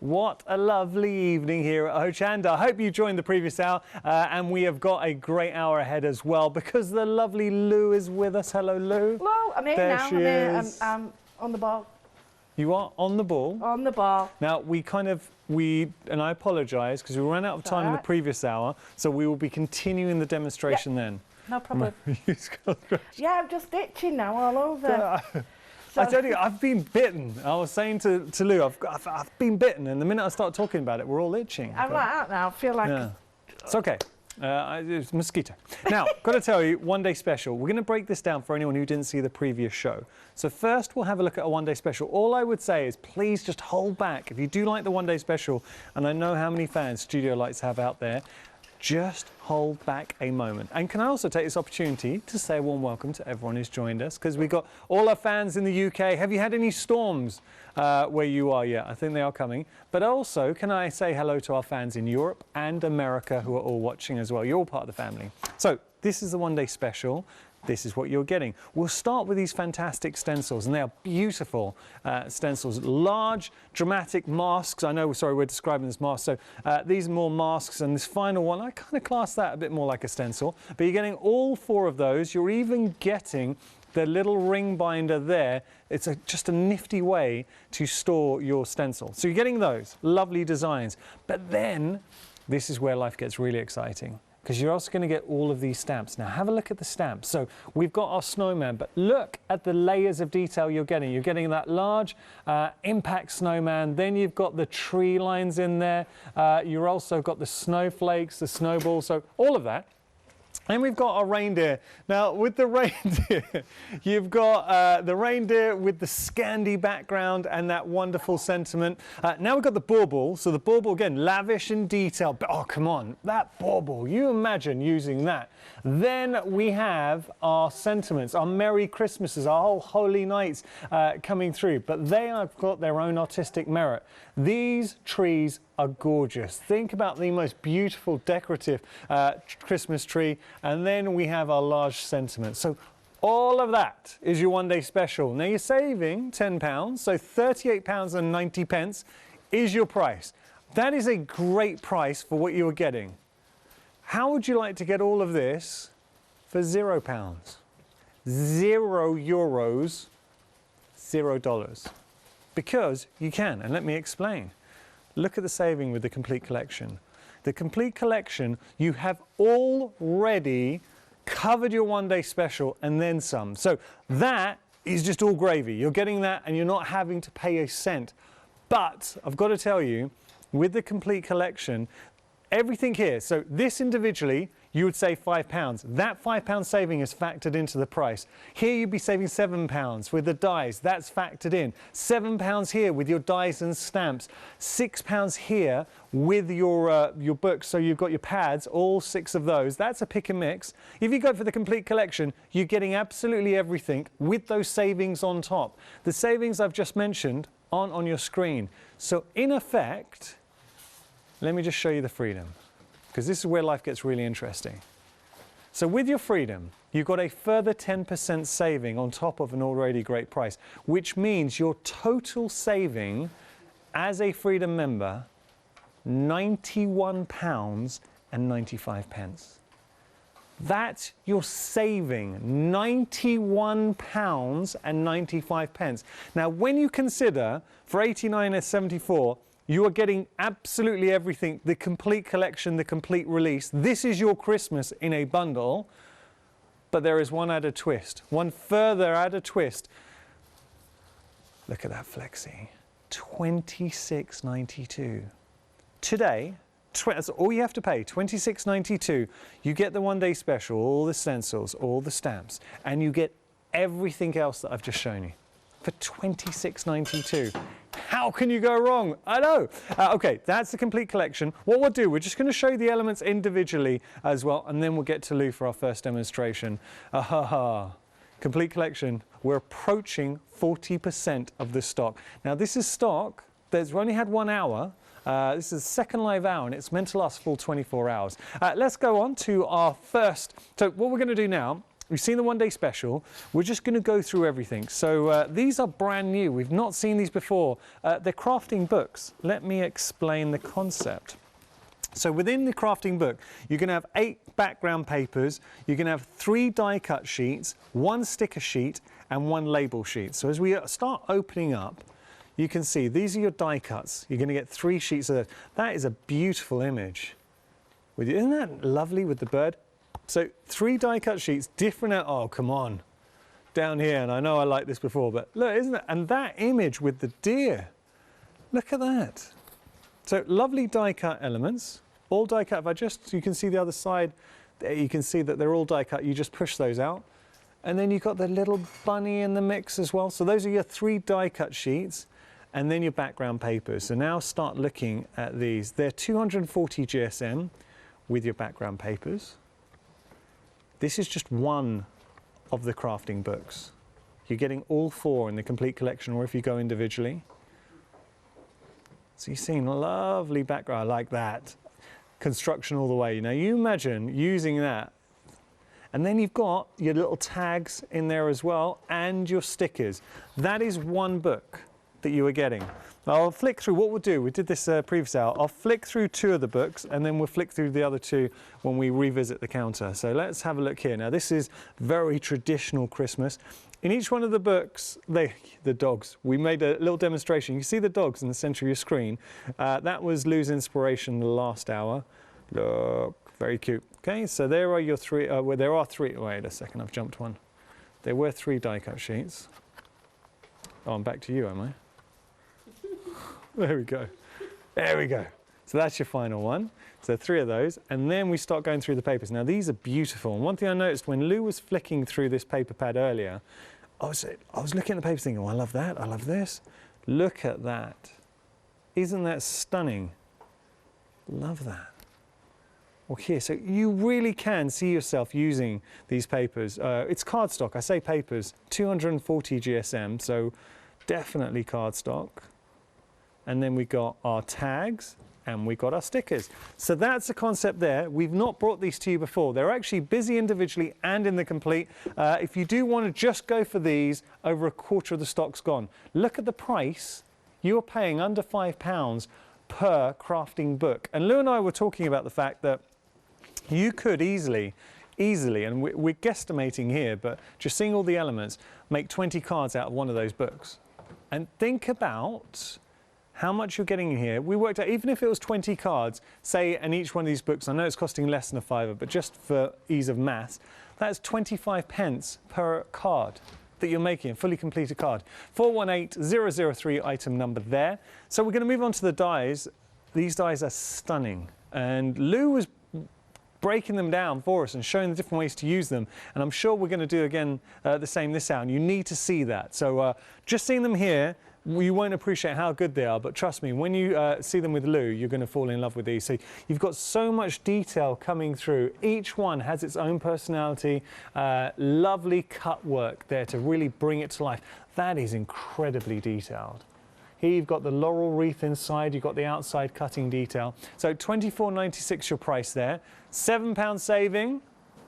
What a lovely evening here at Hochanda. I hope you joined the previous hour and we have got a great hour ahead as well because the lovely Lou is with us. Hello, Lou. Hello, I'm here there now. She is. I'm on the ball. You are on the ball? On the ball. Now, and I apologise because we ran out of time in the previous hour, so we will be continuing the demonstration then. No problem. Yeah, I'm just itching now all over. I tell you, I've been bitten. I was saying to Lou, I've been bitten, and the minute I start talking about it, we're all itching. I'm like that now. I feel like... Yeah. It's okay. It's a mosquito. Now, got to tell you, one day special. We're going to break this down for anyone who didn't see the previous show. So first, we'll have a look at a one day special. All I would say is please just hold back. If you do like the one day special, and I know how many fans Studio Lights have out there, just hold back a moment. And can I also take this opportunity to say a warm welcome to everyone who's joined us, because we've got all our fans in the UK. Have you had any storms where you are yet? I think they are coming. But also, can I say hello to our fans in Europe and America who are all watching as well? You're all part of the family. So this is the one day special. This is what you're getting. We'll start with these fantastic stencils, and they are beautiful stencils. Large, dramatic masks. I know, sorry, we're describing this mask. So these are more masks, and this final one, I kind of class that a bit more like a stencil. But you're getting all four of those. You're even getting the little ring binder there. It's just a nifty way to store your stencil. So you're getting those lovely designs. But then, this is where life gets really exciting, because you're also going to get all of these stamps. Now have a look at the stamps. So we've got our snowman, but look at the layers of detail you're getting. You're getting that large impact snowman, then you've got the tree lines in there. You've also got the snowflakes, the snowballs, so all of that. And we've got our reindeer. Now, with the reindeer, you've got the reindeer with the Scandi background and that wonderful sentiment. Now we've got the bauble. So the bauble, again, lavish in detail. But, oh, come on, that bauble, you imagine using that. Then we have our sentiments, our Merry Christmases, our whole Holy Nights coming through. But they have got their own artistic merit. These trees are gorgeous. Think about the most beautiful decorative Christmas tree, and then we have our large sentiment. So all of that is your one day special. Now you're saving £10, so £38.90 is your price. That is a great price for what you are getting. How would you like to get all of this for £0? €0, $0. Because you can, and let me explain. Look at the saving with the complete collection. The complete collection, you have already covered your one day special and then some. So that is just all gravy. You're getting that and you're not having to pay a cent. But I've got to tell you, with the complete collection, everything here, so this individually, you would save £5. That £5 saving is factored into the price. Here you'd be saving £7 with the dies. That's factored in. £7 here with your dies and stamps. £6 here with your books. So you've got your pads, all 6 of those. That's a pick and mix. If you go for the complete collection, you're getting absolutely everything with those savings on top. The savings I've just mentioned aren't on your screen. So in effect, let me just show you the freedom, because this is where life gets really interesting. So with your freedom, you've got a further 10% saving on top of an already great price, which means your total saving as a freedom member, £91.95. That's your saving, £91.95. Now, when you consider for £89.74, you are getting absolutely everything, the complete collection, the complete release. This is your Christmas in a bundle, but there is one added twist, one further added twist. Look at that Flexi, $26.92. Today, that's all you have to pay, $26.92. You get the one day special, all the stencils, all the stamps, and you get everything else that I've just shown you for $26.92. How can you go wrong? I know. Okay, that's the complete collection. What we'll do, we're just going to show you the elements individually as well, and then we'll get to Lou for our first demonstration. Complete collection. We're approaching 40% of the stock. Now, this is stock that's only had 1 hour. This is the second live hour, and it's meant to last full 24 hours. Let's go on to our first. So what we're going to do now we've seen the one-day special. We're just going to go through everything. So these are brand new. We've not seen these before. They're crafting books. Let me explain the concept. So within the crafting book, you're going to have 8 background papers. You're going to have 3 die-cut sheets, 1 sticker sheet, and 1 label sheet. So as we start opening up, you can see these are your die cuts. You're going to get 3 sheets of those. That is a beautiful image. Isn't that lovely with the bird? So 3 die cut sheets, different. Oh, come on. Down here, and I know I liked this before, but look, isn't it? And that image with the deer. Look at that. So lovely die cut elements. All die cut. You can see the other side. You can see that they're all die cut. You just push those out. And then you've got the little bunny in the mix as well. So those are your 3 die cut sheets. And then your background papers. So now start looking at these. They're 240 GSM with your background papers. This is just one of the crafting books. You're getting all 4 in the complete collection, or if you go individually. So you've seen lovely background like that. Construction all the way. Now you imagine using that. And then you've got your little tags in there as well, and your stickers. That is one book that you are getting. I'll flick through what we'll do. We did this previous hour. I'll flick through 2 of the books, and then we'll flick through the other 2 when we revisit the counter. So let's have a look here. Now this is very traditional Christmas. In each one of the books, the dogs, we made a little demonstration. You see the dogs in the center of your screen. That was Lou's inspiration the last hour. Look, very cute. Okay, so there are your 3, well, there are 3, wait a second, I've jumped one. There were 3 die cut sheets. Oh, I'm back to you, am I? There we go. There we go. So that's your final one. So 3 of those. And then we start going through the papers. Now these are beautiful. And one thing I noticed when Lou was flicking through this paper pad earlier, I was looking at the papers thinking, oh, I love that. I love this. Look at that. Isn't that stunning? Love that. Okay, so you really can see yourself using these papers. It's cardstock. I say papers, 240 GSM. So definitely cardstock. And then we got our tags and we got our stickers. So that's the concept there. We've not brought these to you before. They're actually busy individually and in the complete. If you do want to just go for these, over a quarter of the stock's gone. Look at the price. You're paying under £5 per crafting book. And Lou and I were talking about the fact that you could easily, and we're guesstimating here, but just seeing all the elements, make 20 cards out of one of those books. And think about how much you're getting in here. We worked out, even if it was 20 cards, say, and each one of these books, I know it's costing less than £5, but just for ease of maths, that's 25 pence per card that you're making, a fully completed card. 418003 item number there. So we're going to move on to the dies. These dies are stunning. And Lou was breaking them down for us and showing the different ways to use them. And I'm sure we're going to do again the same this hour. And you need to see that. So just seeing them here, you won't appreciate how good they are, but trust me, when you see them with Lou, you're going to fall in love with these. So you've got so much detail coming through. Each one has its own personality, lovely cut work there to really bring it to life. That is incredibly detailed. Here you've got the laurel wreath inside, you've got the outside cutting detail. So £24.96 your price there, £7 saving.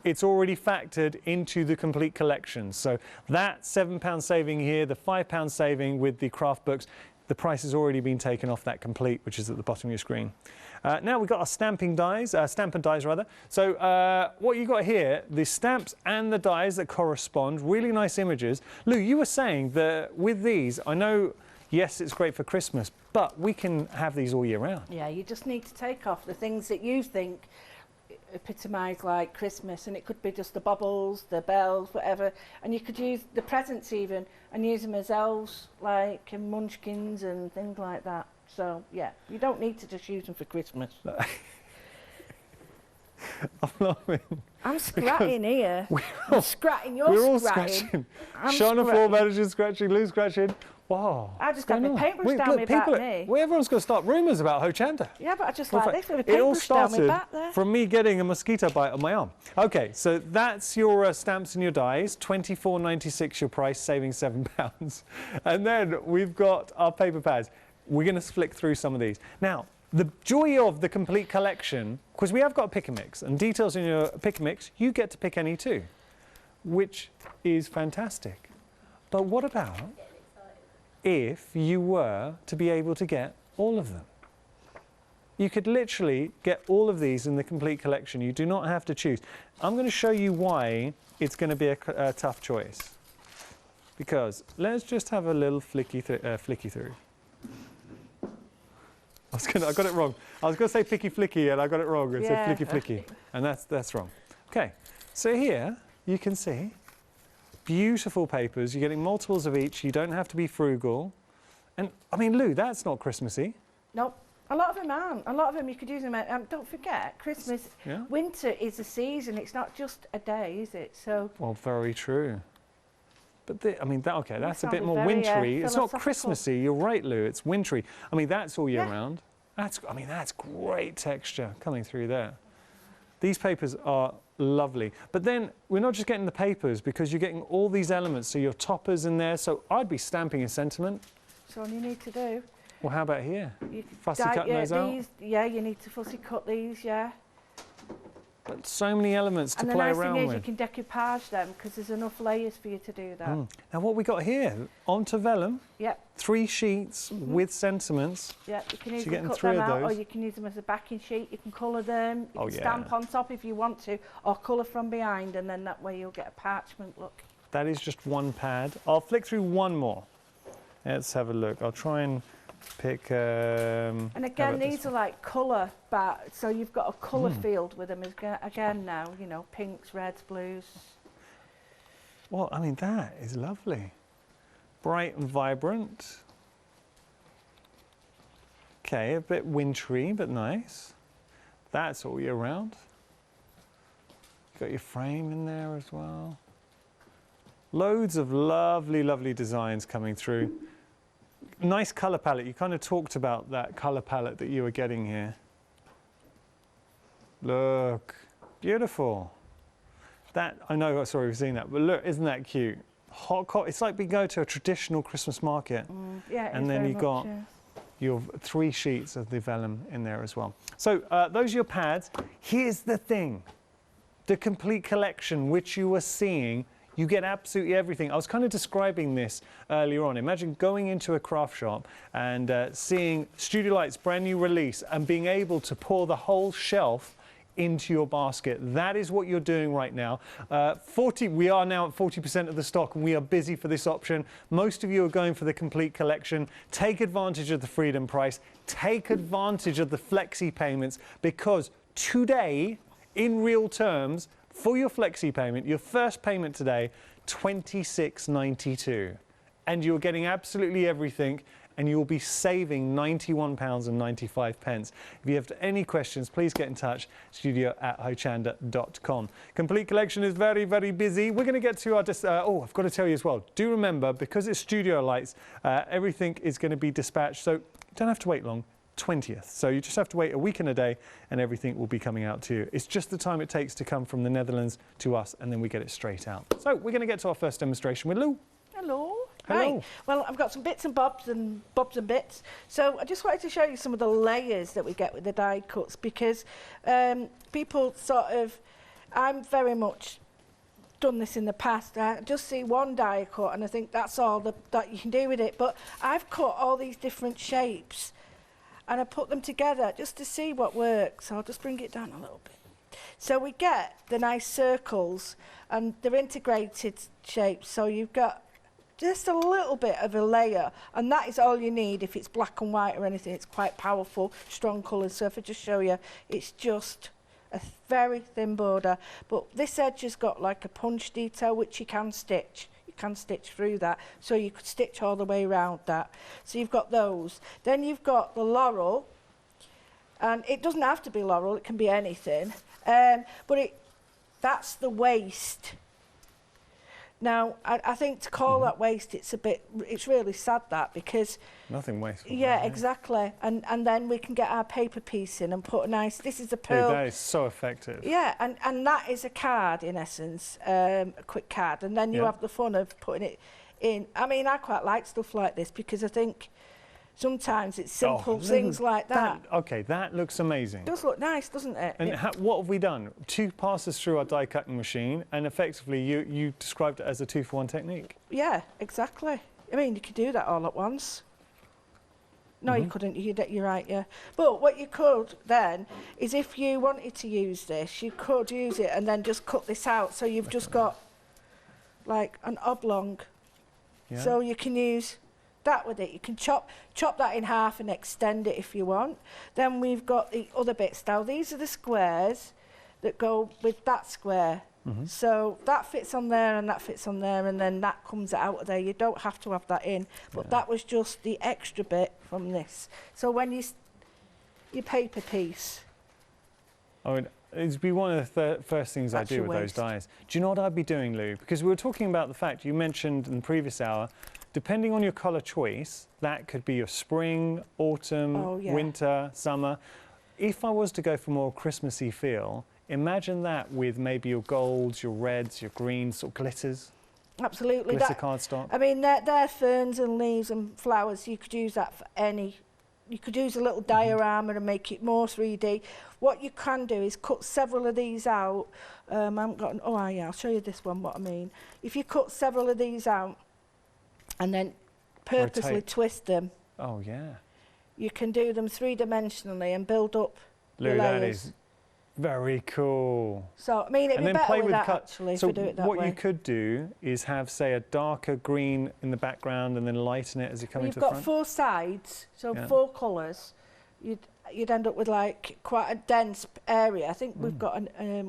It's already factored into the complete collection. So that £7 saving here, the £5 saving with the craft books, the price has already been taken off that complete, which is at the bottom of your screen. Now we've got our stamping dies, stamp and dies rather. So what you got here, the stamps and the dies that correspond, really nice images. Lou, you were saying that with these, I know, yes, it's great for Christmas, but we can have these all year round. Yeah, you just need to take off the things that you think epitomise like Christmas, and it could be just the baubles, the bells, whatever, and you could use the presents even and use them as elves, like in munchkins and things like that. So yeah, you don't need to just use them for Christmas. I'm laughing. I'm scratching here. I'm scratching, you're we're all scratching. Shana Four managers scratching, Lou's scratching. Wow. I just had my paintbrush down my back knee. Well, everyone's going to start rumours about Hochanda. Yeah, but I just like this with a paintbrush down my back there. From me getting a mosquito bite on my arm. Okay, so that's your stamps and your dies. £24.96 your price, saving £7. And then we've got our paper pads. We're going to flick through some of these. Now, the joy of the complete collection, because we have got a pick and mix, and details in your pick and mix, you get to pick any too. which is fantastic. But what about if you were to be able to get all of them? You could literally get all of these in the complete collection. You do not have to choose. I'm going to show you why it's going to be a tough choice. Because let's just have a little flicky through. I got it wrong. I was going to say picky flicky and I got it wrong. It said flicky flicky. And that's wrong. Okay, so here you can see beautiful papers. You're getting multiples of each. You don't have to be frugal. And I mean, Lou, that's not Christmassy. Nope. A lot of them aren't. A lot of them you could use them. Don't forget, Christmas, winter is a season. It's not just a day, is it? So. Well, very true. But I mean, that's a bit more wintry. It's not Christmassy. You're right, Lou. It's wintry. I mean, that's all year round. That's great texture coming through there. These papers are lovely. But then we're not just getting the papers because you're getting all these elements. So your toppers in there. So I'd be stamping a sentiment. That's all you need to do. Well, how about here? Fussy cutting those out? Yeah, you need to fussy cut these, yeah. But so many elements to play around with. And the nice thing is you can decoupage them because there's enough layers for you to do that. Now what we got here, onto vellum, 3 sheets with sentiments. Yeah, you can either cut them out or you can use them as a backing sheet. You can colour them, you can stamp on top if you want to, or colour from behind, and then that way you'll get a parchment look. That is just one pad. I'll flick through one more. Let's have a look. I'll try and pick. And again, these are like colour, so you've got a colour field with them again now. You know, pinks, reds, blues. Well, I mean that is lovely, bright and vibrant. Okay, a bit wintry but nice. That's all year round. You've got your frame in there as well. Loads of lovely, lovely designs coming through. Nice colour palette. You kind of talked about that colour palette that you were getting here. Look, beautiful. That, I know, sorry, we've seen that, but look, isn't that cute? It's like we go to a traditional Christmas market. And then you've got your 3 sheets of the vellum in there as well. So those are your pads. Here's the thing. The complete collection, which you were seeing, you get absolutely everything. I was kind of describing this earlier on. Imagine going into a craft shop and seeing StudioLight's brand new release and being able to pour the whole shelf into your basket. That is what you're doing right now. We are now at 40% of the stock and we are busy for this option. Most of you are going for the complete collection. Take advantage of the freedom price. Take advantage of the Flexi Payments because today, in real terms, for your Flexi payment, your first payment today, £26.92. And you're getting absolutely everything and you'll be saving £91.95. If you have any questions, please get in touch, studio@hochanda.com. Complete collection is very, very busy. We're going to get to our... I've got to tell you as well, do remember, because it's Studio Lights, everything is going to be dispatched, so you don't have to wait long. 20th. So you just have to wait a week and a day and everything will be coming out to you. It's just the time it takes to come from the Netherlands to us and then we get it straight out. So we're going to get to our first demonstration with Lou. Hello. Hello. Right. Well, I've got some bits and bobs and bits. So I just wanted to show you some of the layers that we get with the die cuts because people I'm very much done this in the past. I just see one die cut and I think that's all that you can do with it. But I've cut all these different shapes and I put them together just to see what works. So I'll just bring it down a little bit. So we get the nice circles and they're integrated shapes. So you've got just a little bit of a layer and that is all you need. If it's black and white or anything, it's quite powerful, strong colours. So if I just show you, it's just a very thin border. But this edge has got like a punch detail which you can stitch. Can stitch through that, so you could stitch all the way around that. So you've got those. Then you've got the laurel, and it doesn't have to be laurel, it can be anything. But that's the waist. Now, I think to call that waist, it's really sad that because... Nothing wasteful. Yeah, exactly. And then we can get our paper piece in and put a nice... This is a pearl... That is so effective. Yeah, and that is a card, in essence, a quick card. And then you have the fun of putting it in. I mean, I quite like stuff like this because I think Sometimes it's simple things like that. Okay, that looks amazing. It does look nice, doesn't it? And what have we done? 2 passes through our die cutting machine, and effectively you described it as a 2-for-1 technique. Yeah, exactly. I mean, you could do that all at once. No, you couldn't. You're right, yeah. But what you could then is, if you wanted to use this, you could use it and then just cut this out. So you've just got like an oblong. Yeah. So you can use that with it. You can chop that in half and extend it if you want. Then we've got the other bits. Now these are the squares that go with that square. So that fits on there and that fits on there, and then that comes out of there. You don't have to have that in, but that was just the extra bit from this. So when your paper piece. Oh, it'd be one of the first things I do with those dies. Do you know what I'd be doing, Lou? Because we were talking about the fact you mentioned in the previous hour, depending on your colour choice, that could be your spring, autumn, winter, summer. If I was to go for more Christmassy feel, imagine that with maybe your golds, your reds, your greens, sort of glitters. Absolutely. Glitter cardstock. I mean, they're ferns and leaves and flowers. You could use that for any. You could use a little diorama and make it more 3D. What you can do is cut several of these out. I haven't got I'll show you this one, what I mean. If you cut several of these out and then purposely twist them. Oh, yeah. You can do them 3-dimensionally and build up Lou, that is very cool. So, I mean, it'd be better with that, actually, if we do it that way. So what you could do is have, say, a darker green in the background and then lighten it as you come into the front. You've got 4 sides, so 4 colours. You'd end up with, like, quite a dense area. I think we've got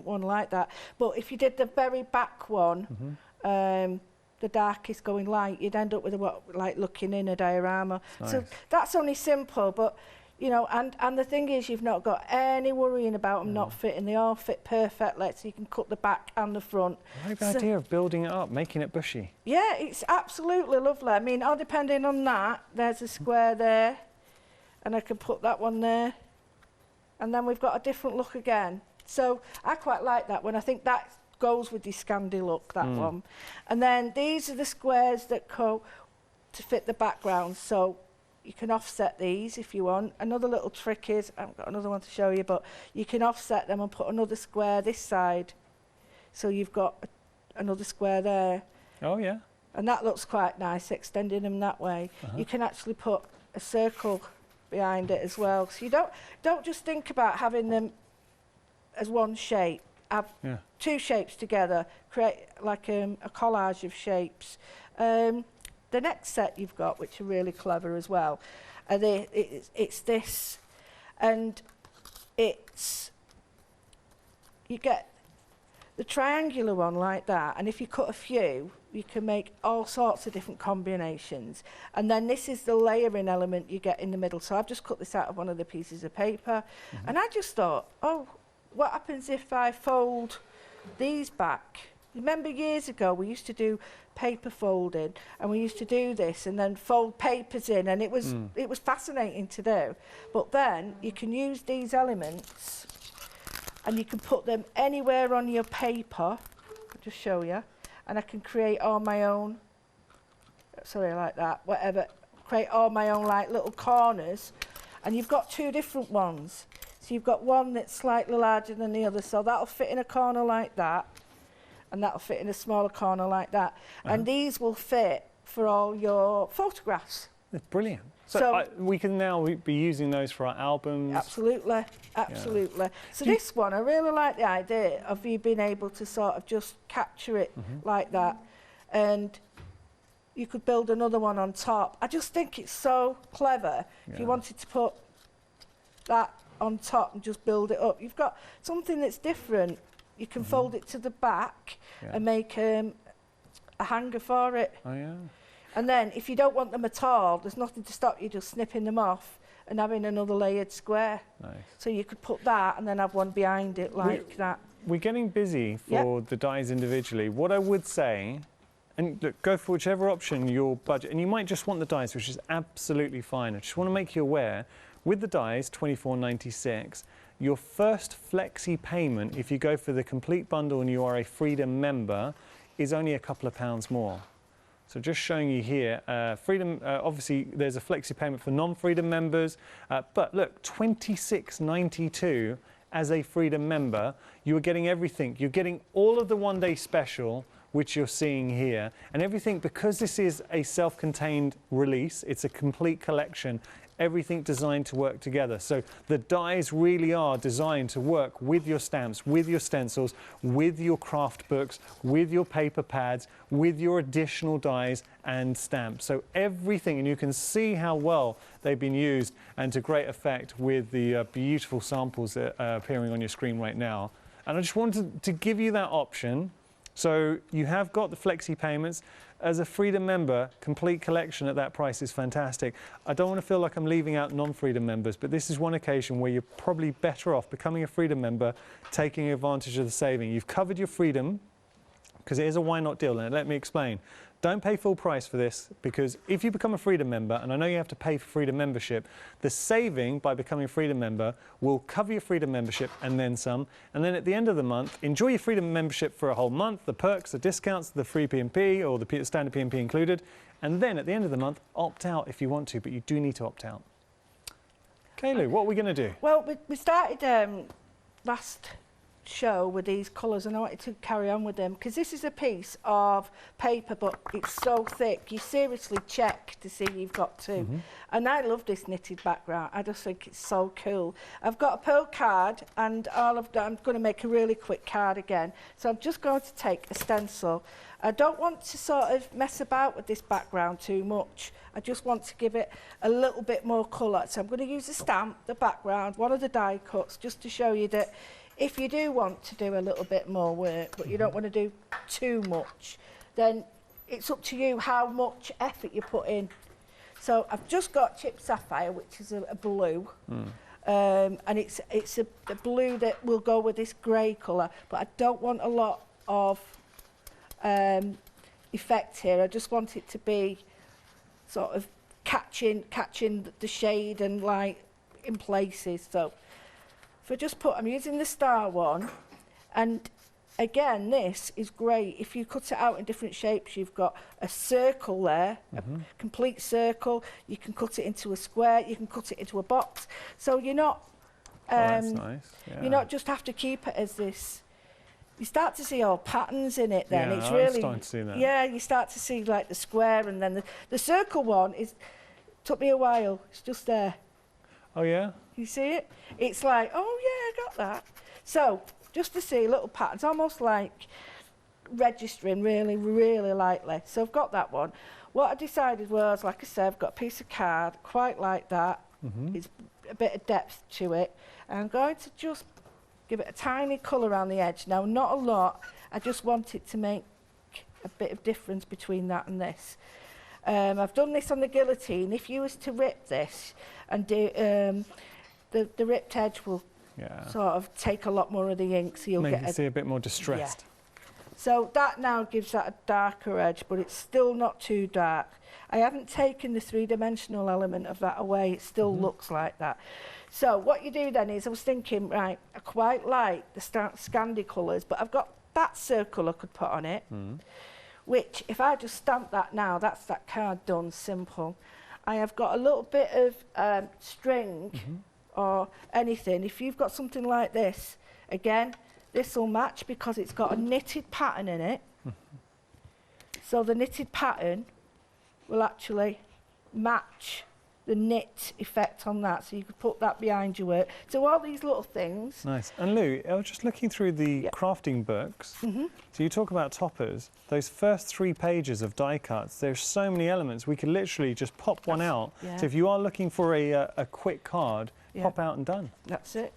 one like that. But if you did the very back one, the darkest going light, you'd end up with like looking in a diorama. Nice. So that's only simple, but you know, and the thing is, you've not got any worrying about them not fitting. They all fit perfectly, so you can cut the back and the front. I like the idea of building it up, making it bushy. Yeah, it's absolutely lovely. I mean, all depending on that, there's a square there, and I can put that one there, and then we've got a different look again. So I quite like that one. I think that goes with the Scandi look, that one. And then these are the squares that go to fit the background. So you can offset these if you want. Another little trick is, I haven't got another one to show you, but you can offset them and put another square this side. So you've got another square there. Oh, yeah. And that looks quite nice, extending them that way. You can actually put a circle behind it as well. So you don't just think about having them as one shape. Have 2 shapes together, create like a collage of shapes. The next set you've got, which are really clever as well, it's this, and you get the triangular one like that, and if you cut a few, you can make all sorts of different combinations. And then this is the layering element you get in the middle. So I've just cut this out of one of the pieces of paper, and I just thought, oh, what happens if I fold these back? Remember years ago we used to do paper folding, and we used to do this and then fold papers in, and it was fascinating to do. But then you can use these elements and you can put them anywhere on your paper. I'll just show you. And I can create all my own, sorry, like that, whatever, create all my own like little corners. And you've got 2 different ones. So you've got one that's slightly larger than the other, so that'll fit in a corner like that, and that'll fit in a smaller corner like that. And these will fit for all your photographs. It's brilliant. So we can now be using those for our albums. Absolutely, absolutely. Yeah. So this one, I really like the idea of you being able to sort of just capture it like that, and you could build another one on top. I just think it's so clever. If you wanted to put that on top and just build it up, you've got something that's different. You can fold it to the back and make a hanger for it. Oh, yeah. And then if you don't want them at all, there's nothing to stop you just snipping them off and having another layered square. Nice. So you could put that and then have one behind it like that. We're getting busy for the dies individually. What I would say, and look, go for whichever option your budget, and you might just want the dies, which is absolutely fine. I just want to make you aware, with the dies, $24.96, your first Flexi payment, if you go for the complete bundle and you are a Freedom member, is only a couple of pounds more. So just showing you here, Freedom, obviously there's a Flexi payment for non-Freedom members, but look, $26.92 as a Freedom member. You are getting everything. You're getting all of the one-day special, which you're seeing here, and everything, because this is a self-contained release, it's a complete collection, everything designed to work together. So the dies really are designed to work with your stamps, with your stencils, with your craft books, with your paper pads, with your additional dies and stamps. So everything, and you can see how well they've been used and to great effect with the beautiful samples that are appearing on your screen right now. And I just wanted to give you that option. So you have got the Flexi payments. As a Freedom member, complete collection at that price is fantastic. I don't want to feel like I'm leaving out non-Freedom members, but this is one occasion where you're probably better off becoming a Freedom member, taking advantage of the saving. You've covered your Freedom, because it is a why not deal, and let me explain. Don't pay full price for this, because if you become a Freedom member, and I know you have to pay for Freedom membership, the saving by becoming a Freedom member will cover your Freedom membership and then some. And then at the end of the month, enjoy your Freedom membership for a whole month, the perks, the discounts, the free P&P or the standard P&P included. And then at the end of the month, opt out if you want to, but you do need to opt out. Okay, Lou, what are we going to do? Well, we started last show with these colours, and I wanted to carry on with them because this is a piece of paper, but it's so thick you seriously check to see you've got two. And I love this knitted background. I just think it's so cool. I've got a pearl card, and I'm going to make a really quick card again, so I'm just going to take a stencil. I don't want to sort of mess about with this background too much. I just want to give it a little bit more colour, so I'm going to use a stamp, the background, one of the die cuts, just to show you that if you do want to do a little bit more work, but you don't want to do too much, then it's up to you how much effort you put in. So I've just got Chipped Sapphire, which is a blue, and it's a blue that will go with this grey colour, but I don't want a lot of effect here. I just want it to be sort of catching the shade and light in places. So I'm using the star one, and again, this is great. If you cut it out in different shapes, you've got a circle there, a complete circle. You can cut it into a square, you can cut it into a box. So you're not, that's nice. Yeah. you not just have to keep it as this. You start to see all patterns in it then. Yeah, it's I'm really, starting to see that. Yeah, you start to see like the square, and then the circle one took me a while. It's just there. Oh yeah? You see it? It's like, oh yeah, I got that. So, just to see little patterns, almost like registering really, really lightly. So I've got that one. What I decided was, like I said, I've got a piece of card, quite like that. It's a bit of depth to it. And I'm going to just give it a tiny colour around the edge. Now, not a lot. I just want it to make a bit of difference between that and this. I've done this on the guillotine. If you was to rip this and do the ripped edge will sort of take a lot more of the ink, so you'll Make get it see a bit more distressed. Yeah. So that now gives that a darker edge, but it's still not too dark. I haven't taken the three-dimensional element of that away. It still looks like that. So what you do then is, I was thinking, right, I quite like the Scandi colours, but I've got that circle I could put on it, which if I just stamp that now, that's that card done, simple. I have got a little bit of string or anything. If you've got something like this, again, this will match because it's got a knitted pattern in it. So the knitted pattern will actually match the knit effect on that, so you could put that behind your work. So all these little things. Nice. And Lou, I was just looking through the crafting books. So you talk about toppers. Those first 3 pages of die cuts, there's so many elements. We could literally just pop one out. So if you are looking for a quick card, pop out and done. That's it.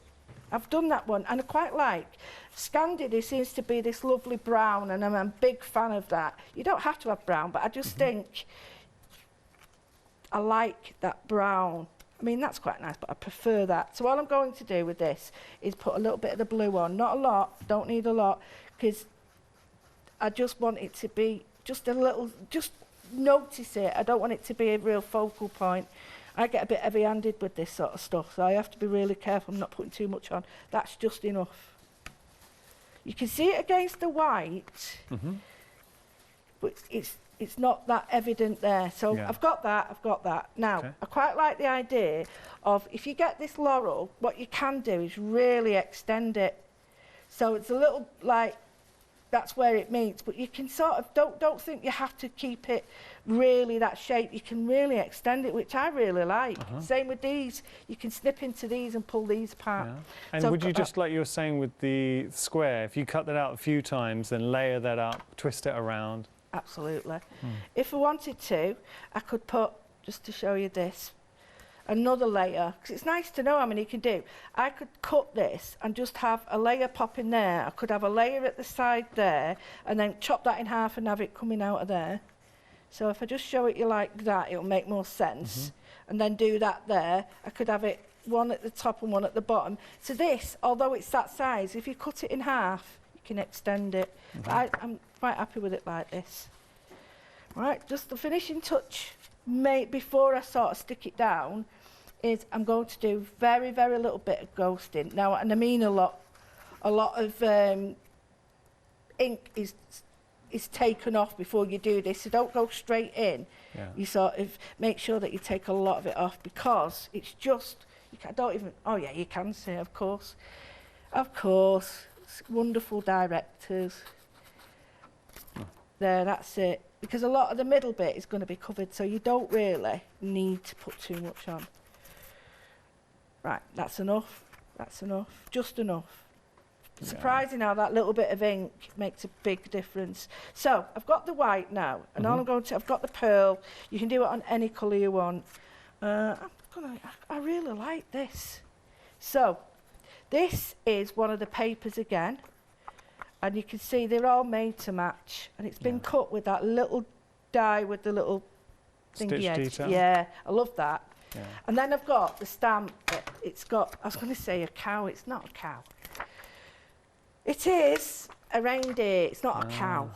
I've done that one, and I quite like Scandi. There seems to be this lovely brown, and I'm a big fan of that. You don't have to have brown, but I just think I like that brown. I mean, that's quite nice, but I prefer that. So all I'm going to do with this is put a little bit of the blue on. Not a lot, don't need a lot, because I just want it to be just a little, just notice it. I don't want it to be a real focal point. I get a bit heavy-handed with this sort of stuff, so I have to be really careful I'm not putting too much on. That's just enough. You can see it against the white. but it's not that evident there. So Yeah. I've got that. Now, Okay. I quite like the idea of, if you get this laurel, what you can do is really extend it. So it's a little like, that's where it meets, but you can sort of, don't think you have to keep it really that shape. You can really extend it, which I really like. Same with these. You can snip into these and pull these apart. Yeah. And So would I've you got just, like you were saying with the square, if you cut that out a few times, then layer that up, twist it around? Absolutely. If I wanted to, I could put, just to show you this, another layer, because it's nice to know how many you can do. I could cut this and just have a layer pop in there. I could have a layer at the side there, and then chop that in half and have it coming out of there. So if I just show it you like that, it'll make more sense. And then do that there. I could have it one at the top and one at the bottom. So this, although it's that size, if you cut it in half, you can extend it. I'm quite happy with it like this. Right, just the finishing touch, before I sort of stick it down, is I'm going to do very, very little bit of ghosting. Now, and I mean a lot of ink is taken off before you do this, so don't go straight in. Yeah. You sort of make sure that you take a lot of it off, because it's just, don't even, oh yeah, you can see, of course, wonderful directors. There, that's it. Because a lot of the middle bit is going to be covered, so you don't really need to put too much on. Right, that's enough. That's enough. Just enough. Yeah. Surprising how that little bit of ink makes a big difference. So I've got the white now, and all I'm going to, I've got the pearl. You can do it on any colour you want. I really like this. So this is one of the papers again. And you can see they're all made to match, and it's been cut with that little die with the little thingy edge. detail. Yeah, I love that. Yeah. And then I've got the stamp. It's got, I was going to say a cow. It's not a cow. It is a reindeer. It's not a cow.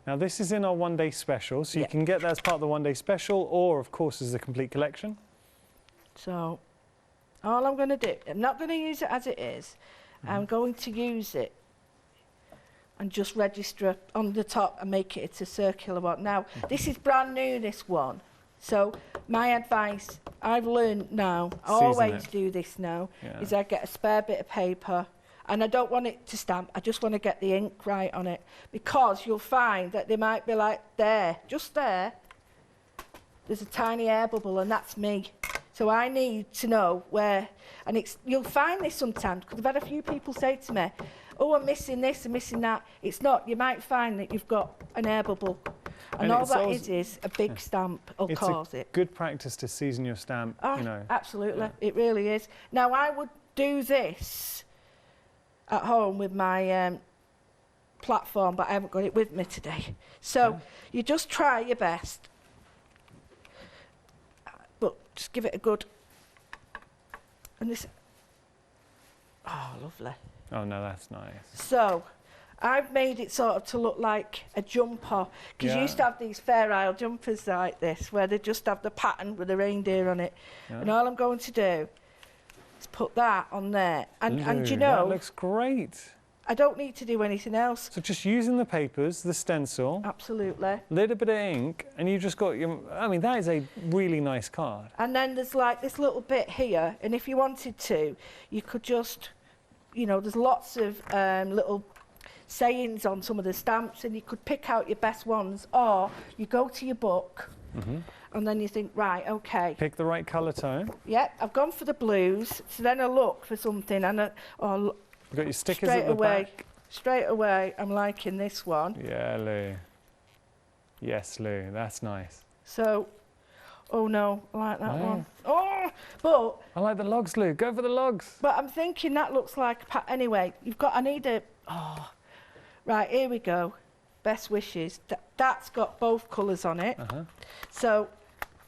Now this is in our one-day special, so you can get that as part of the one-day special, or of course as a complete collection. So all I'm going to do, I'm not going to use it as it is. I'm going to use it and just register on the top and make it a circular one. Now, this is brand new, this one. So my advice, I've learned now, I always do this now, is I get a spare bit of paper, and I don't want it to stamp, I just want to get the ink right on it, because you'll find that they might be like there, just there, there's a tiny air bubble, and that's me. So I need to know where, and you'll find this sometimes, because I've had a few people say to me, oh, I'm missing this, I'm missing that. It's not. You might find that you've got an air bubble. And all that is a big stamp will cause it. It's good practice to season your stamp, you know. Absolutely. Yeah. It really is. Now, I would do this at home with my platform, but I haven't got it with me today. So you just try your best. But just give it a good... And this... Oh, lovely. Oh no, that's nice. So, I've made it sort of to look like a jumper, because you used to have these Fair Isle jumpers like this, where they just have the pattern with the reindeer on it. Yeah. And all I'm going to do is put that on there. And you know... That looks great. I don't need to do anything else. So just using the papers, the stencil... Absolutely. Little bit of ink, and you just got your... I mean, that is a really nice card. And then there's like this little bit here, and if you wanted to, you could just... You know, there's lots of little sayings on some of the stamps, and you could pick out your best ones, or you go to your book and then you think, right, okay. Pick the right colour tone. Yeah, I've gone for the blues, so then I look for something, and You've got your stickers at the back. Straight away, I'm liking this one. Yeah, Lou. Yes, Lou, that's nice. So, oh no, I like that one. Oh, but... I like the logs, Lou. Go for the logs. But I'm thinking that looks like... Anyway, I need a... Oh, right, here we go. Best wishes. That's got both colours on it. So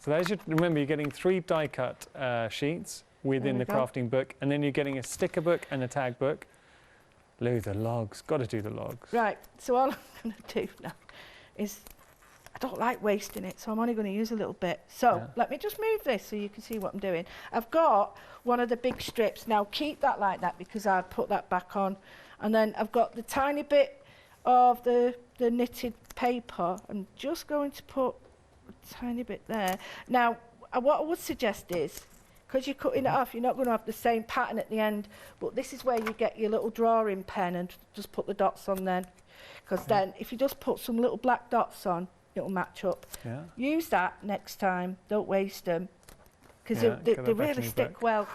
there's your... Remember, you're getting 3 die-cut sheets within the crafting book, and then you're getting a sticker book and a tag book. Lou, the logs. Got to do the logs. Right, so all I'm going to do now is... I don't like wasting it, so I'm only going to use a little bit. So let me just move this so you can see what I'm doing. I've got one of the big strips. Now keep that like that, because I've put that back on. And then I've got the tiny bit of the knitted paper. I'm just going to put a tiny bit there. Now, what I would suggest is, because you're cutting it off, you're not going to have the same pattern at the end, but this is where you get your little drawing pen and just put the dots on then. Because then, if you just put some little black dots on, it'll match up. Yeah. Use that next time, don't waste them, because they really stick well.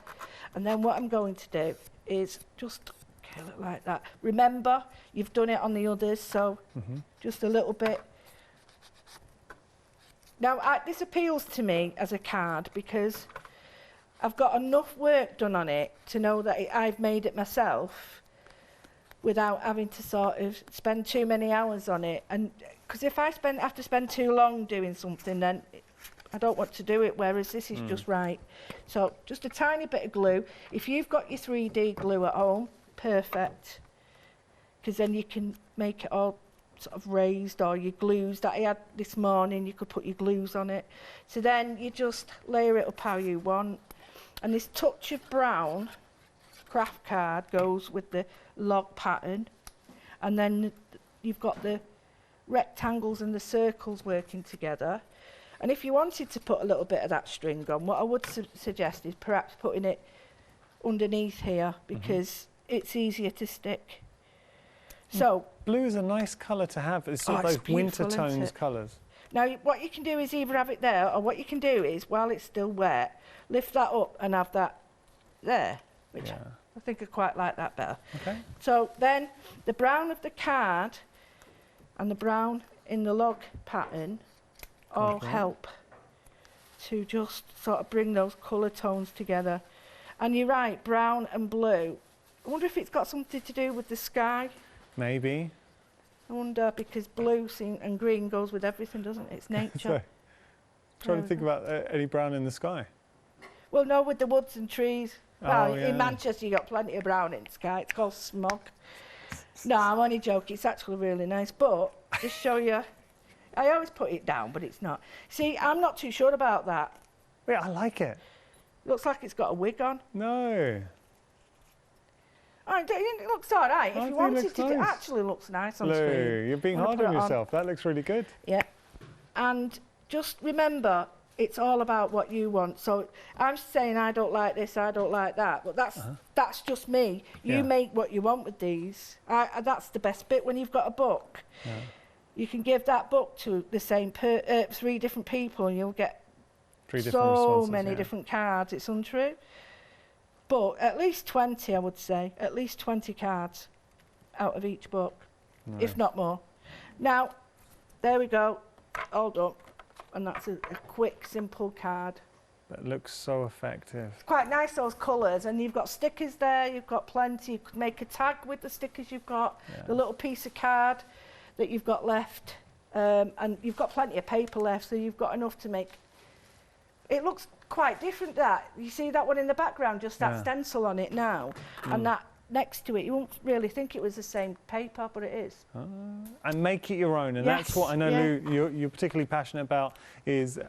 And then what I'm going to do is just curl it like that. Remember, you've done it on the others, so just a little bit. Now, this appeals to me as a card because I've got enough work done on it to know that I've made it myself without having to sort of spend too many hours on it. And because if I have to spend too long doing something, then I don't want to do it, whereas this is just right. So just a tiny bit of glue. If you've got your 3D glue at home, perfect, because then you can make it all sort of raised, or your glues that I had this morning, you could put your glues on it. So then you just layer it up how you want. And this touch of brown craft card goes with the log pattern, and then you've got the rectangles and the circles working together. And if you wanted to put a little bit of that string on, what I would suggest is perhaps putting it underneath here, because it's easier to stick. So blue is a nice colour to have. It's sort of those winter tones colours. Now what you can do is either have it there, or what you can do is, while it's still wet, lift that up and have that there, which I think I quite like that better. Okay. So then the brown of the card and the brown in the log pattern all help to just sort of bring those colour tones together. And you're right, brown and blue. I wonder if it's got something to do with the sky. Maybe. I wonder, because blue and green goes with everything, doesn't it? It's nature. So, trying to think about any brown in the sky. Well, no, with the woods and trees. Well, in Manchester you got plenty of brown in the sky. It's called smog. No, I'm only joking. It's actually really nice. But just show you, I always put it down, but it's not. See, I'm not too sure about that. Yeah, I like it. Looks like it's got a wig on. No. Oh, it looks all right. If you wanted to, it actually looks nice on screen. Lou, you're being hard on yourself. That looks really good. Yeah. And just remember, it's all about what you want. So I'm saying I don't like this, I don't like that, but that's just me. You make what you want with these. That's the best bit when you've got a book. Yeah. You can give that book to the same 3 different people, and you'll get so many different cards. It's untrue. But at least 20, I would say. At least 20 cards out of each book, if not more. Now, there we go, all done. And that's a quick, simple card. That looks so effective. It's quite nice, those colours. And you've got stickers there, you've got plenty. You could make a tag with the stickers you've got, the little piece of card that you've got left. And you've got plenty of paper left, so you've got enough to make. It looks quite different, that. You see that one in the background, just that stencil on it now. And that next to it, you won't really think it was the same paper, but it is. And make it your own, and that's what I know, Lou, you're particularly passionate about, is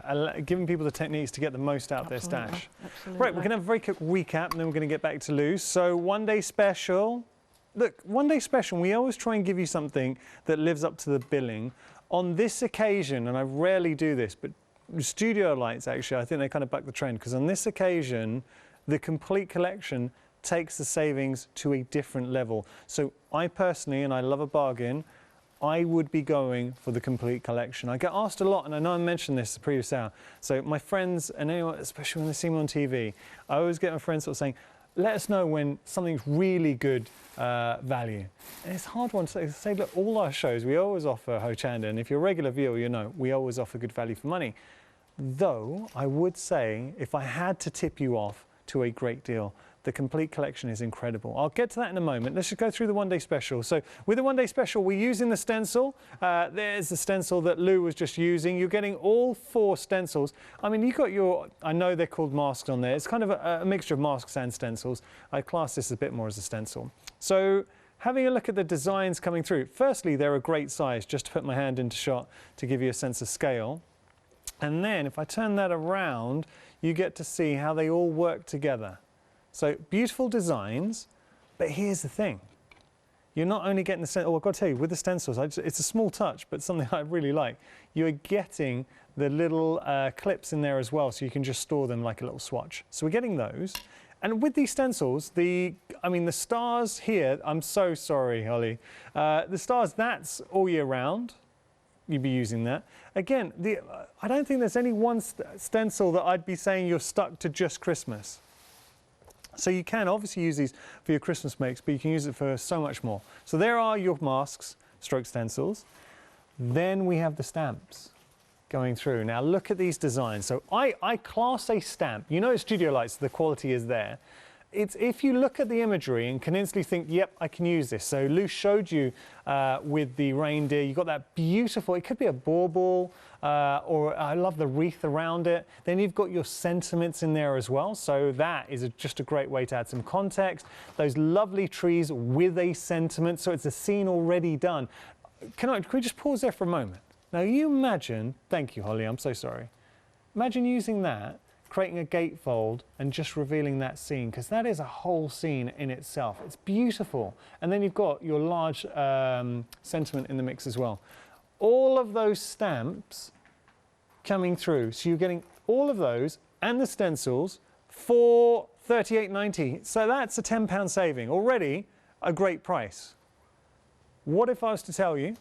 giving people the techniques to get the most out of their stash. Absolutely. Right, we're going to have a very quick recap, and then we're going to get back to Lou. So, one day special. Look, one day special, we always try and give you something that lives up to the billing. On this occasion, and I rarely do this, but StudioLights, actually, I think they kind of buck the trend, because on this occasion, the complete collection takes the savings to a different level. So I personally, and I love a bargain, I would be going for the complete collection. I get asked a lot, and I know I mentioned this the previous hour. So my friends, and anyone, especially when they see me on TV, I always get my friends sort of saying, let us know when something's really good value. And it's a hard one to say, look, all our shows, we always offer Hochanda, and if you're a regular viewer, you know, we always offer good value for money. Though, I would say, if I had to tip you off to a great deal, the complete collection is incredible. I'll get to that in a moment. Let's just go through the one-day special. So with the one-day special, we're using the stencil. There's the stencil that Lou was just using. You're getting all 4 stencils. I mean, you've got your, I know they're called masks on there. It's kind of a mixture of masks and stencils. I class this a bit more as a stencil. So having a look at the designs coming through. Firstly, they're a great size, just to put my hand into shot to give you a sense of scale. And then if I turn that around, you get to see how they all work together. So beautiful designs, but here's the thing. you're not only getting the, oh, I've got to tell you, with the stencils, it's a small touch, but something I really like. You're getting the little clips in there as well, so you can just store them like a little swatch. So we're getting those. And with these stencils, the stars here, I'm so sorry, Holly. The stars, that's all year round. You'd be using that. Again, I don't think there's any one stencil that I'd be saying you're stuck to just Christmas. So you can obviously use these for your Christmas makes, but you can use it for so much more. So there are your masks, stroke stencils. Then we have the stamps going through. Now look at these designs. So I class a stamp. You know it's StudioLight, so the quality is there. It's, if you look at the imagery and can instantly think, yep, I can use this. So Lou showed you with the reindeer, you've got that beautiful, it could be a bauble, or I love the wreath around it. Then you've got your sentiments in there as well. So that is just a great way to add some context. Those lovely trees with a sentiment. So it's a scene already done. Can we just pause there for a moment? Now you imagine, thank you Holly, I'm so sorry. Imagine using that, creating a gatefold and just revealing that scene, because that is a whole scene in itself. It's beautiful. And then you've got your large sentiment in the mix as well. All of those stamps coming through. So you're getting all of those and the stencils for $38.90. So that's a £10 saving. Already a great price. What if I was to tell you,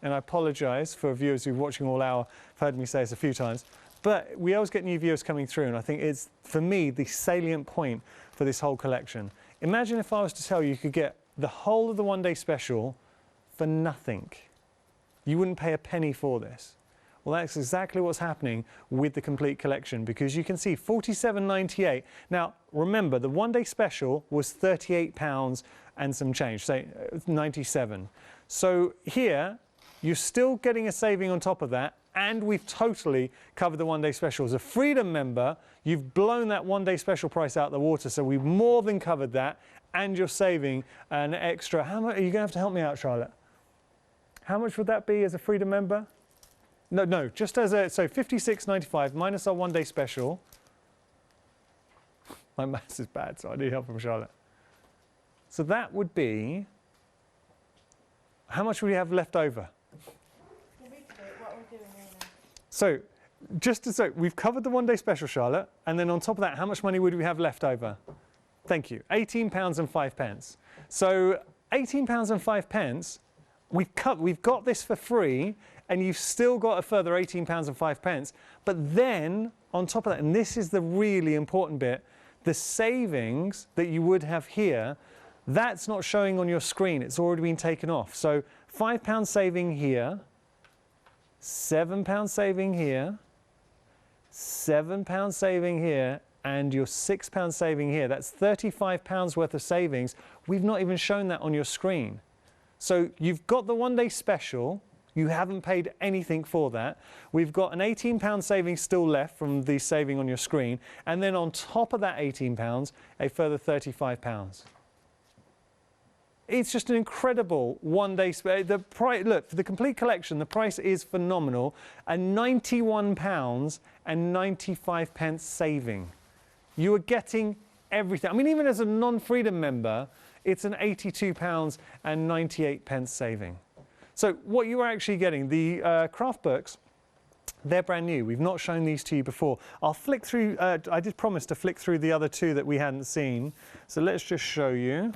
and I apologise for viewers who've watching all hour, have heard me say this a few times, but we always get new viewers coming through, and I think it's, for me, the salient point for this whole collection. Imagine if I was to tell you you could get the whole of the one-day special for nothing. You wouldn't pay a penny for this. Well, that's exactly what's happening with the complete collection, because you can see $47.98. Now, remember, the one-day special was £38 and some change, say 97. So here, you're still getting a saving on top of that, and we've totally covered the one-day special. As a Freedom member, you've blown that one-day special price out the water, so we've more than covered that, and you're saving an extra, how much, are you going to have to help me out, Charlotte? How much would that be as a Freedom member? No, just as a, so $56.95 minus our one-day special. My maths is bad, so I need help from Charlotte. So that would be, how much would we have left over? So, just to say, we've covered the one-day special, Charlotte, and then on top of that, how much money would we have left over? Thank you, £18 and 5 pence. So, £18 and 5 pence, we've got this for free, and you've still got a further £18 and 5 pence. But then, on top of that, and this is the really important bit, the savings that you would have here, that's not showing on your screen. It's already been taken off. So, £5 saving here, £7 saving here, £7 saving here, and your £6 saving here. That's £35 worth of savings. We've not even shown that on your screen. So you've got the one-day special. You haven't paid anything for that. We've got an £18 saving still left from the saving on your screen. And then on top of that £18, a further £35. It's just an incredible one-day. The price, look, for the complete collection, the price is phenomenal. A £91 and 95 pence saving. You are getting everything. I mean, even as a non-Freedom member, it's an £82 and 98 pence saving. So what you are actually getting, the craft books, they're brand new. We've not shown these to you before. I'll flick through, I did promise to flick through the other two that we hadn't seen. So let's just show you.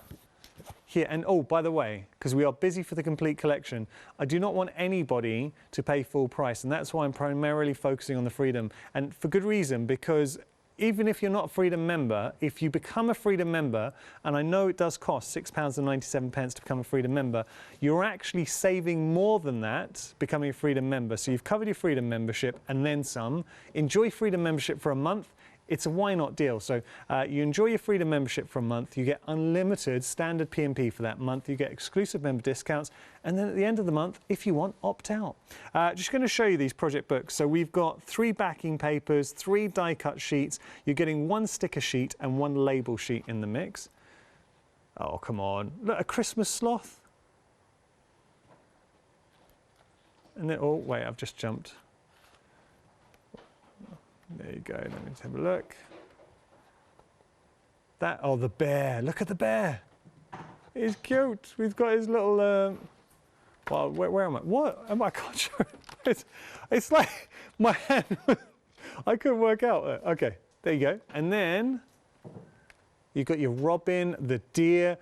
Here, and oh, by the way, because we are busy for the complete collection, I do not want anybody to pay full price, and that's why I'm primarily focusing on the Freedom, and for good reason, because even if you're not a Freedom member, if you become a Freedom member, and I know it does cost £6 and 97 pence to become a Freedom member, you're actually saving more than that becoming a Freedom member. So you've covered your Freedom membership and then some. Enjoy Freedom membership for a month. It's a why not deal. So you enjoy your Freedom membership for a month, you get unlimited standard P&P for that month, you get exclusive member discounts, and then at the end of the month, if you want, opt out. Just going to show you these project books. So we've got 3 backing papers, 3 die cut sheets, you're getting 1 sticker sheet and 1 label sheet in the mix. Oh, come on. Look, a Christmas sloth. And then, oh, wait, I've just jumped. There you go, let me just have a look. That, oh, the bear, look at the bear. He's cute. He's got his little. Well, where am I? What? I can't show it. It's like my hand. I couldn't work out. Okay, there you go. And then you've got your robin, the deer.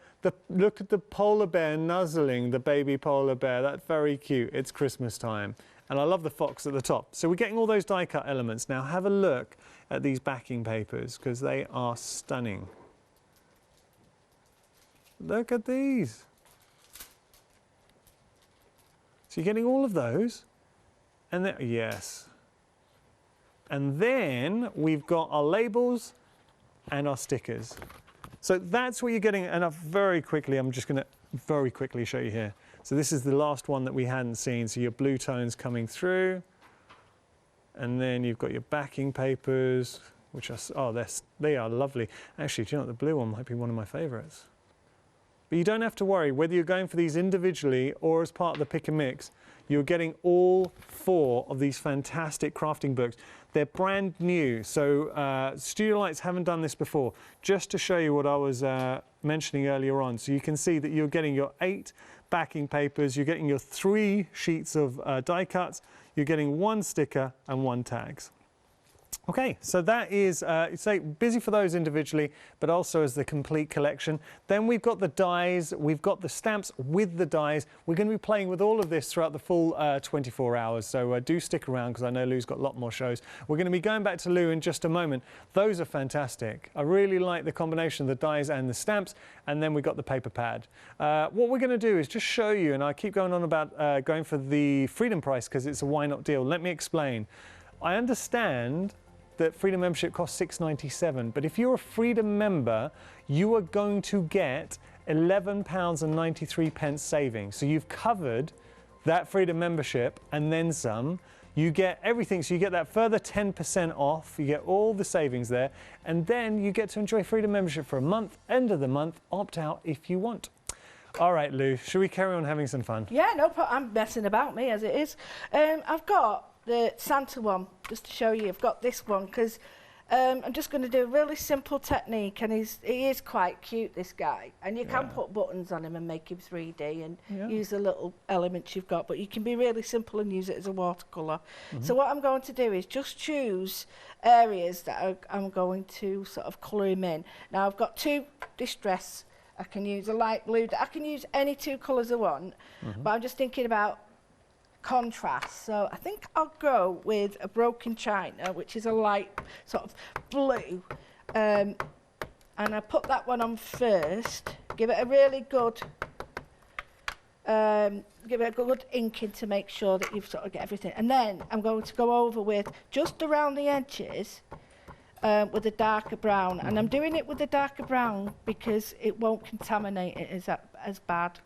Look at the polar bear nuzzling the baby polar bear. That's very cute. It's Christmas time. And I love the fox at the top. So we're getting all those die cut elements. Now have a look at these backing papers because they are stunning. Look at these. So you're getting all of those. And then, yes. And then we've got our labels and our stickers. So that's what you're getting. And very quickly, I'm just going to very quickly show you here. So this is the last one that we hadn't seen. So your blue tones coming through. And then you've got your backing papers, which are, oh, they are lovely. Actually, do you know what? The blue one might be one of my favorites. But you don't have to worry whether you're going for these individually or as part of the pick and mix. You're getting all 4 of these fantastic crafting books. They're brand new, so StudioLights haven't done this before. Just to show you what I was mentioning earlier on, so you can see that you're getting your 8 backing papers, you're getting your 3 sheets of die cuts, you're getting 1 sticker and 1 tags. Okay, so that is, say, busy for those individually, but also as the complete collection. Then we've got the dies, we've got the stamps with the dies. We're going to be playing with all of this throughout the full 24 hours, so do stick around because I know Lou's got a lot more shows. We're going to be going back to Lou in just a moment. Those are fantastic. I really like the combination of the dies and the stamps, and then we've got the paper pad. What we're going to do is just show you, and I keep going on about going for the Freedom price because it's a why not deal. Let me explain. I understand that Freedom membership costs £6.97, but if you're a Freedom member, you are going to get £11.93 savings. So you've covered that Freedom membership and then some. You get everything, so you get that further 10% off, you get all the savings there, and then you get to enjoy Freedom membership for a month, end of the month, opt out if you want. All right, Lou, should we carry on having some fun? Yeah, no problem. I'm messing about me as it is. I've got the Santa one, just to show you. I've got this one because I'm just going to do a really simple technique, and he is quite cute, this guy. And you can put buttons on him and make him 3D and use the little elements you've got, but you can be really simple and use it as a watercolour. So what I'm going to do is just choose areas that I'm going to sort of colour him in. Now I've got 2 distress. I can use a light blue. I can use any 2 colours I want, but I'm just thinking about contrast. So I think I'll go with a broken china, which is a light sort of blue, and I put that one on first. Give it a really good, give it a good inking to make sure that you've sort of get everything. And then I'm going to go over with just around the edges with a darker brown, and I'm doing it with a darker brown because it won't contaminate it as bad.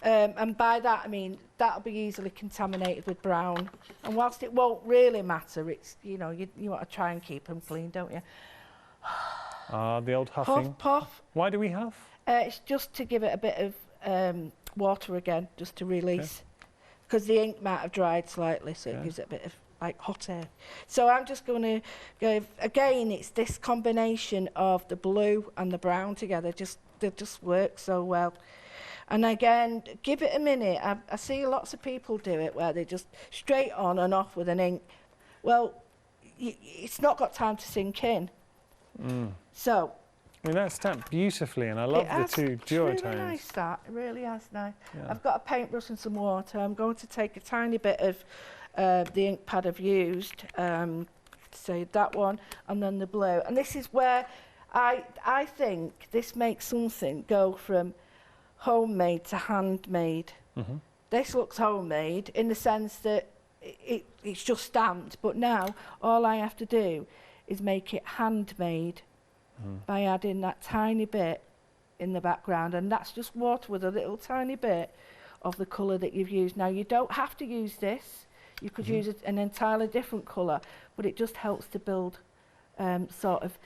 And by that I mean that'll be easily contaminated with brown, and whilst it won't really matter, it's, you know, you want to try and keep them clean, don't you? The old huffing. Huff, puff. Why do we huff? It's just to give it a bit of water again, just to release, because the ink might have dried slightly, so it gives it a bit of like hot air. So I'm just going to go, again, it's this combination of the blue and the brown together, they just work so well. And again, give it a minute. I see lots of people do it where they just straight on and off with an ink. Well, it's not got time to sink in. So, I mean, that's stamped beautifully, and I love the 2 duotones. It's really nice, that. It really is nice. Yeah. I've got a paintbrush and some water. I'm going to take a tiny bit of the ink pad I've used, say that one, and then the blue. And this is where I think this makes something go from homemade to handmade. This looks homemade in the sense that it's just stamped, but now all I have to do is make it handmade by adding that tiny bit in the background, and that's just water with a little tiny bit of the colour that you've used. Now you don't have to use this. You could use an entirely different colour, but it just helps to build sort of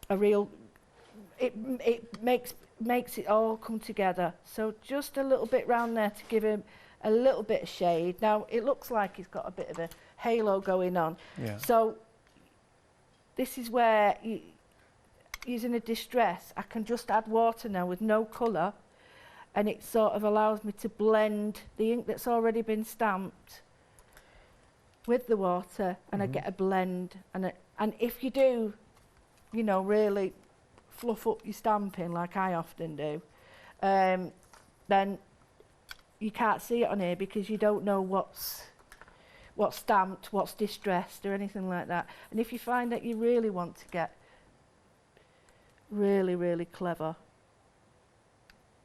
a real, it makes it all come together. So just a little bit round there to give him a little bit of shade. Now it looks like he's got a bit of a halo going on. So this is where using a distress, I can just add water now with no colour, and it sort of allows me to blend the ink that's already been stamped with the water, and I get a blend. And if you do, you know, really fluff up your stamping like I often do, then you can't see it on here because you don't know what's stamped, what's distressed or anything like that. And if you find that you really want to get really, really clever,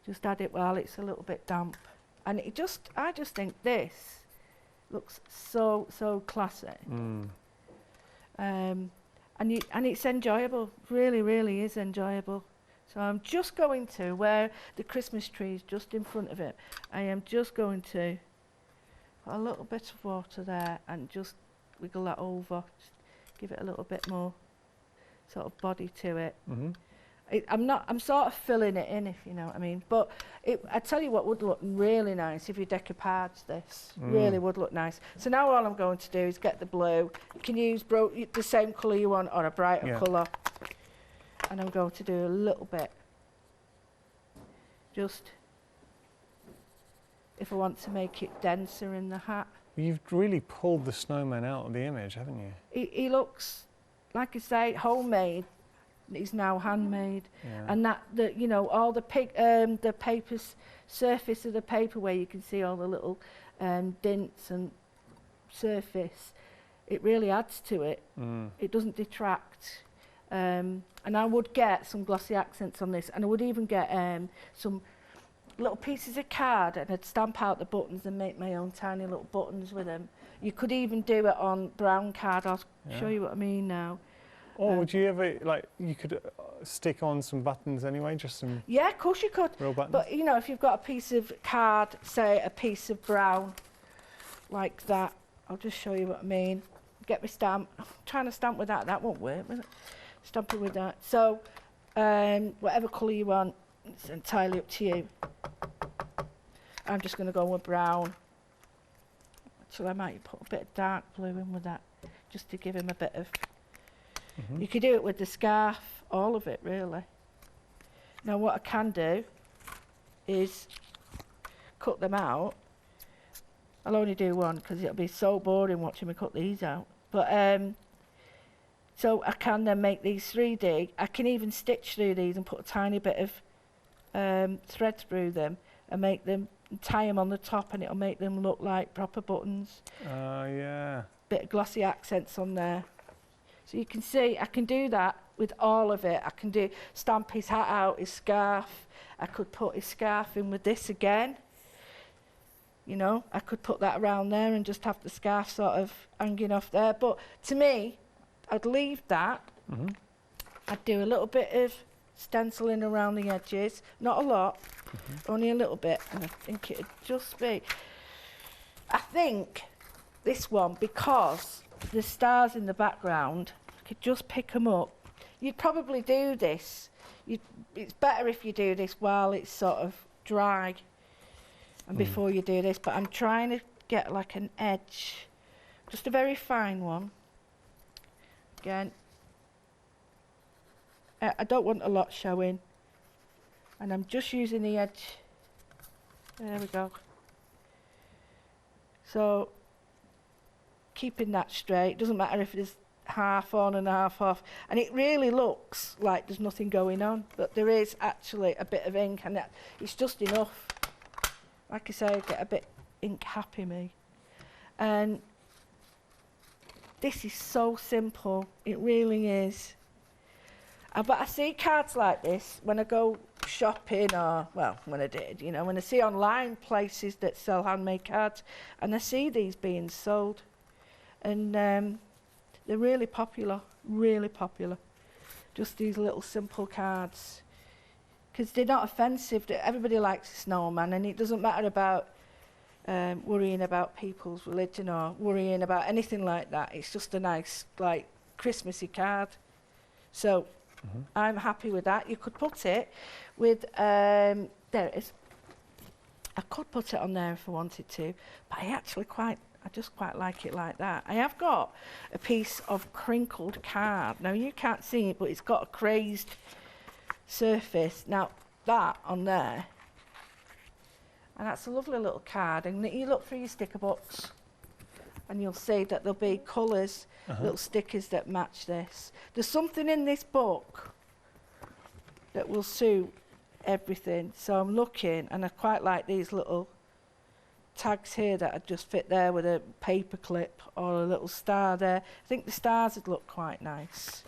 just add it while it's a little bit damp. And I just think this looks so classy. And it's enjoyable, really is enjoyable. So I'm just going to, where the Christmas tree is just in front of it, I am just going to put a little bit of water there and just wiggle that over, just give it a little bit more sort of body to it. I'm sort of filling it in, if you know what I mean. But I tell you what would look really nice if you decoupage this. Really would look nice. So now all I'm going to do is get the blue. You can use the same colour you want or a brighter colour. And I'm going to do a little bit. Just if I want to make it denser in the hat. You've really pulled the snowman out of the image, haven't you? He looks, like I say, homemade. He's now handmade, and you know, all the paper surface of the paper where you can see all the little dints and surface, it really adds to it. It doesn't detract, and I would get some glossy accents on this, and I would even get some little pieces of card, and I'd stamp out the buttons and make my own tiny little buttons with them. You could even do it on brown card. I'll show you what I mean now. Or would you ever, like, you could stick on some buttons anyway, just some... Yeah, of course you could. Real buttons? But, you know, if you've got a piece of card, say a piece of brown, like that, I'll just show you what I mean. Get my stamp. I'm trying to stamp with that won't work, will it? Stamping with that. So, whatever colour you want, it's entirely up to you. I'm just going to go with brown. So I might put a bit of dark blue in with that, just to give him a bit of... You could do it with the scarf, all of it really. Now what I can do is cut them out. I'll only do one because it'll be so boring watching me cut these out. But so I can then make these 3D. I can even stitch through these and put a tiny bit of thread through them and make them, tie them on the top, and it'll make them look like proper buttons. Yeah. Bit of glossy accents on there. So you can see I can do that with all of it. I can stamp his hat out, his scarf. I could put his scarf in with this again. You know, I could put that around there and just have the scarf sort of hanging off there. But to me, I'd leave that. I'd do a little bit of stenciling around the edges. Not a lot, only a little bit. And I think it'd just be... I think this one, because the stars in the background, I could just pick them up. You'd probably do this. It's better if you do this while it's sort of dry and before you do this, but I'm trying to get like an edge, just a very fine one. Again, I don't want a lot showing, and I'm just using the edge. There we go. So keeping that straight, doesn't matter if there's half on and half off, and it really looks like there's nothing going on, but there is actually a bit of ink, and it's just enough. Like I say, I get a bit ink happy me. And this is so simple, it really is. But I see cards like this when I go shopping, or, well, when I did, you know, when I see online places that sell handmade cards, and I see these being sold. And they're really popular, just these little simple cards, because they're not offensive. Everybody likes a snowman, and it doesn't matter about worrying about people's religion or worrying about anything like that. It's just a nice, like, Christmassy card. So I'm happy with that. You could put it with, there it is. I could put it on there if I wanted to, but I just quite like it like that. I have got a piece of crinkled card. Now you can't see it, but it's got a crazed surface. Now that on there And that's a lovely little card. And you look through your sticker books and you'll see that there'll be colours, little stickers that match this. There's something in this book that will suit everything. So I'm looking, and I quite like these little tags here that would just fit there with a paper clip or a little star there. I think the stars would look quite nice.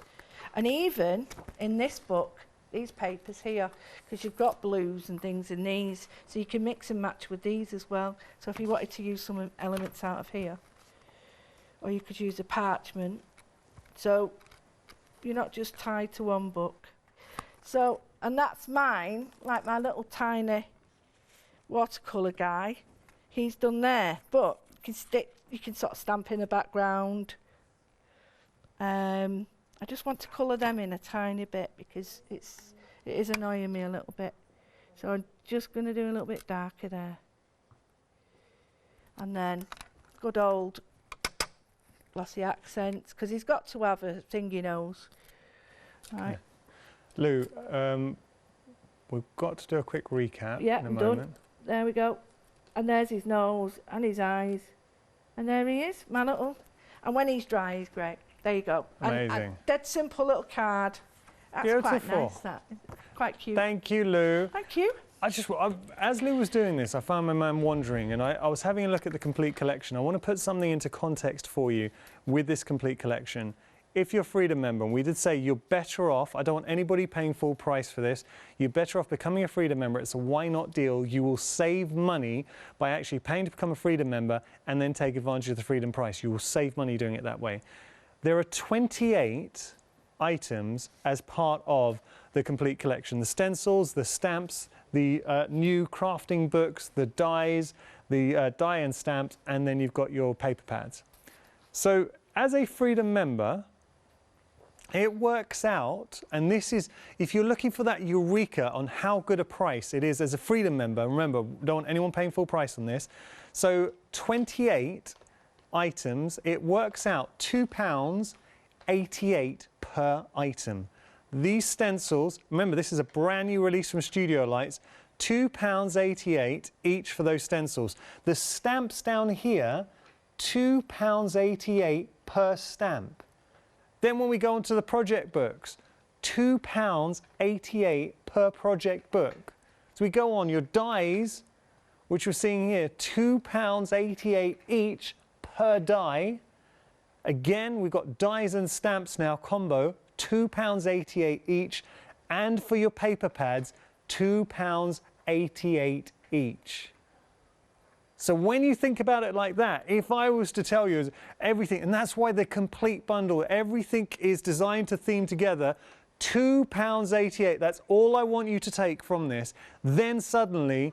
And even in this book, these papers here, because you've got blues and things in these, so you can mix and match with these as well. So if you wanted to use some elements out of here, or you could use a parchment, so you're not just tied to one book. So, and that's mine, like my little tiny watercolour guy. He's done there, but you can sort of stamp in the background. I just want to colour them in a tiny bit because it is annoying me a little bit. So I'm just going to do a little bit darker there. And then good old glossy accents, because he's got to have a thingy nose. Right. Yeah. Lou, we've got to do a quick recap Yeah, in a I'm moment. done. There we go. And there's his nose and his eyes. And there he is, my little. And when he's dry, he's great. There you go. Amazing. And dead simple little card. That's Beautiful. quite nice, that. Quite cute. Thank you, Lou. Thank you. As Lou was doing this, I found my man wandering, and I was having a look at the complete collection. I want to put something into context for you with this complete collection. If you're a Freedom member, and we did say you're better off, I don't want anybody paying full price for this, you're better off becoming a Freedom member. It's a why not deal. You will save money by actually paying to become a Freedom member and then take advantage of the Freedom price. You will save money doing it that way. There are 28 items as part of the complete collection. The stencils, the stamps, the new crafting books, the dies, the die and stamps, and then you've got your paper pads. So as a Freedom member, it works out, and this is, if you're looking for that eureka on how good a price it is as a Freedom member, remember, don't want anyone paying full price on this. So 28 items, it works out £2.88 per item. These stencils, remember this is a brand new release from StudioLight, £2.88 each for those stencils. The stamps down here, £2.88 per stamp. Then when we go on to the project books, £2.88 per project book. So we go on, your dies, which we're seeing here, £2.88 each per die. Again, we've got dies and stamps now, combo, £2.88 each. And for your paper pads, £2.88 each. So when you think about it like that, if I was to tell you everything, and that's why the complete bundle, everything is designed to theme together, £2.88, that's all I want you to take from this, then suddenly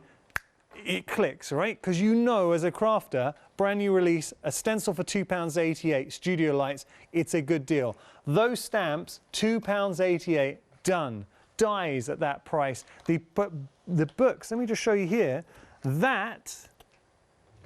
it clicks, right? Because you know as a crafter, brand new release, a stencil for £2.88, StudioLight, it's a good deal. Those stamps, £2.88, done. Dies at that price. The books, let me just show you here, that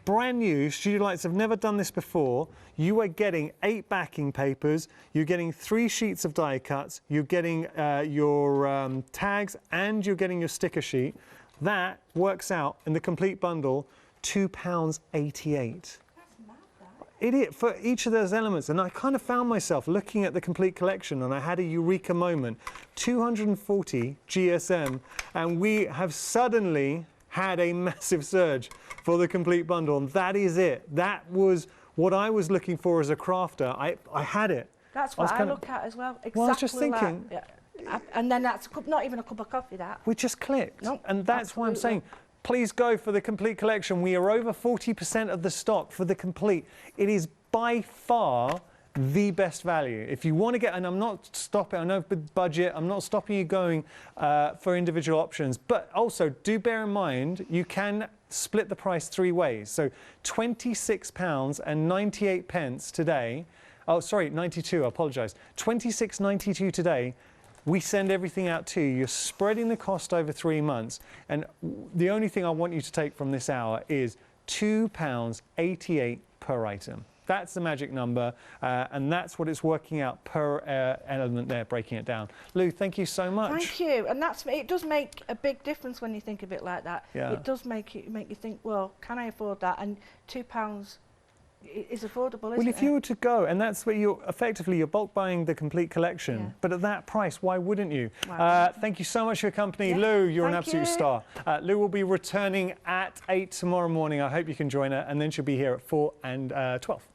brand new, StudioLights have never done this before. You are getting 8 backing papers, you're getting 3 sheets of die cuts, you're getting your tags, and you're getting your sticker sheet. That works out in the complete bundle £2.88. That's mad, that. It is, for each of those elements, and I kind of found myself looking at the complete collection and I had a eureka moment. 240 GSM, and we have suddenly had a massive surge for the complete bundle, and that is it. That was what I was looking for as a crafter. I had it. That's what I look at as well. Exactly. Well, I was just thinking. That. Yeah. And then that's not even a cup of coffee, that. We just clicked. Nope, and that's why I'm saying, please go for the complete collection. We are over 40% of the stock for the complete. It is by far the best value. If you want to get, and I'm not stopping, I know budget, I'm not stopping you going for individual options, but also do bear in mind, you can split the price 3 ways. So £26.98 today, oh sorry, 92, I apologise, £26.92 today. We send everything out to you. You're spreading the cost over 3 months. And the only thing I want you to take from this hour is £2.88 per item. That's the magic number, and that's what it's working out per element there, breaking it down. Lou, thank you so much. Thank you. And it does make a big difference when you think of it like that. Yeah. It does make you think, well, can I afford that? And £2 is affordable, isn't it? Well, if you were to go, and that's where you're bulk buying the complete collection, Yeah. but at that price, why wouldn't you? Wow. Thank you so much for your company. Yeah, Lou, you're an thank absolute you. star. Lou will be returning at 8 tomorrow morning. I hope you can join her, and then she'll be here at 4 and 12.